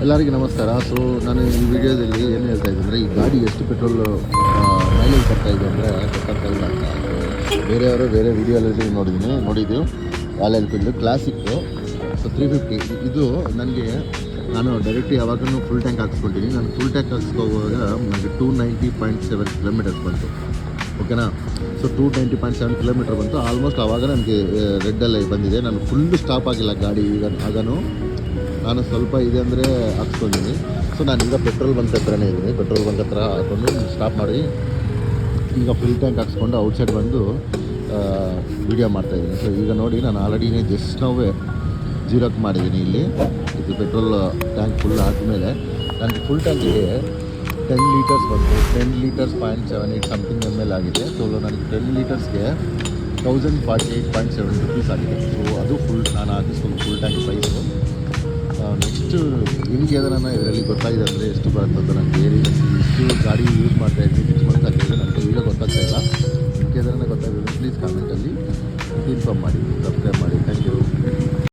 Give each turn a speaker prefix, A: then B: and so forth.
A: ಎಲ್ಲರಿಗೂ ನಮಸ್ಕಾರ. ಸೊ ನಾನು ಈ ವಿಡಿಯೋದಲ್ಲಿ ಏನು ಹೇಳ್ತಾ ಇದ್ದೆ ಅಂದರೆ, ಈ ಗಾಡಿ ಎಷ್ಟು ಪೆಟ್ರೋಲ್ ಮೈಲೇಜ್ ಬರ್ತಾ ಇದೆ ಅಂದರೆ ಗೊತ್ತಾಗ್ತಾ ಇಲ್ಲ ಅಂತ. ಬೇರೆಯವರು ಬೇರೆ ವಿಡಿಯೋದಲ್ಲಿ ನೋಡಿದ್ದು ರಾಯಲ್ ಎನ್ಫೀಲ್ಡು ಕ್ಲಾಸಿಕ್ಕು. ಸೊ 350 ಇದು ನನಗೆ, ನಾನು ಡೈರೆಕ್ಟ್ಲಿ ಯಾವಾಗಲೂ ಫುಲ್ ಟ್ಯಾಂಕ್ ಹಾಕ್ಸ್ಕೊತೀನಿ. ನಾನು ಫುಲ್ ಟ್ಯಾಂಕ್ ಹಾಕ್ಸ್ಕೋವಾಗ ನನಗೆ 290.7 ಕಿಲೋಮೀಟರ್ಸ್ ಬಂತು. ಓಕೆನಾ. ಸೊ 290.7 ಕಿಲೋಮೀಟರ್ ಬಂತು. ಆಲ್ಮೋಸ್ಟ್ ಆವಾಗ ನನಗೆ ರೆಡ್ಡಲ್ಲೇ ಬಂದಿದೆ. ನಾನು ಫುಲ್ಲು ಸ್ಟಾಪ್ ಆಗಿಲ್ಲ ಗಾಡಿ. ಆಗನೂ ನಾನು ಸ್ವಲ್ಪ ಇದೆ ಅಂದರೆ ಹಾಕ್ಸ್ಕೊಂಡಿದ್ದೀನಿ. ಸೊ ನಾನೀಗ ಪೆಟ್ರೋಲ್ ಬಂಕ್ ಹತ್ರನೇ ಇದ್ದೀನಿ. ಪೆಟ್ರೋಲ್ ಬಂಕ್ ಹತ್ರ ಹಾಕ್ಕೊಂಡು ಸ್ಟಾಪ್ ಮಾಡಿ ಈಗ ಫುಲ್ ಟ್ಯಾಂಕ್ ಹಾಕ್ಸ್ಕೊಂಡು ಔಟ್ಸೈಡ್ ಬಂದು ವೀಡಿಯೋ ಮಾಡ್ತಾಯಿದ್ದೀನಿ. ಸೊ ಈಗ ನೋಡಿ, ನಾನು ಆಲ್ರೆಡಿನೇ ಜಸ್ಟ್ ನಾವೇ ಜೀರೋಕ್ ಮಾಡಿದ್ದೀನಿ. ಇಲ್ಲಿ ಇದು ಪೆಟ್ರೋಲ್ ಟ್ಯಾಂಕ್ ಫುಲ್ ಆದಮೇಲೆ ನನಗೆ ಫುಲ್ ಟ್ಯಾಂಕಿಗೆ 10 ಲೀಟರ್ಸ್ ಬಂತು. 10 ಲೀಟರ್ಸ್ 0.78 ಸಮಥಿಂಗ್ ML ಆಗಿದೆ. ಸೊ ನನಗೆ 10 ಲೀಟರ್ಸ್ಗೆ 1048.7 ರುಪೀಸ್ ಆಗಿದೆ. ಸೊ ಅದು ನಾನು ಹಾಕಿಸ್ಕೊಂಡು ಫುಲ್ ಟ್ಯಾಂಕ್ ಪ್ರೈಸು. ನೆಕ್ಸ್ಟು ನಿಮಗೆ ಅದನ್ನು ಇದರಲ್ಲಿ ಗೊತ್ತಾಗಿದೆ ಅಂದರೆ ಎಷ್ಟು ಬರುತ್ತೆ ಅಂತ. ನನಗೆ ಇಷ್ಟು ಗಾಡಿ ಯೂಸ್ ಮಾಡ್ತಾಯಿದ್ದೀನಿ 6 ಮಂತ್ಸ್ ಆಗಿದ್ರೆ ನನಗೆ ಈಗ ಗೊತ್ತಾಗ್ತಾ ಇಲ್ಲ. ನಿಮಗೆ ಅದನ್ನು ಗೊತ್ತಾಗಿದೆ ಪ್ಲೀಸ್ ಕಾಮೆಂಟಲ್ಲಿ ಇನ್ಫಾರ್ಮ್ ಮಾಡಿ, ಸಬ್ಸ್ಕ್ರೈಬ್ ಮಾಡಿ. Thank you.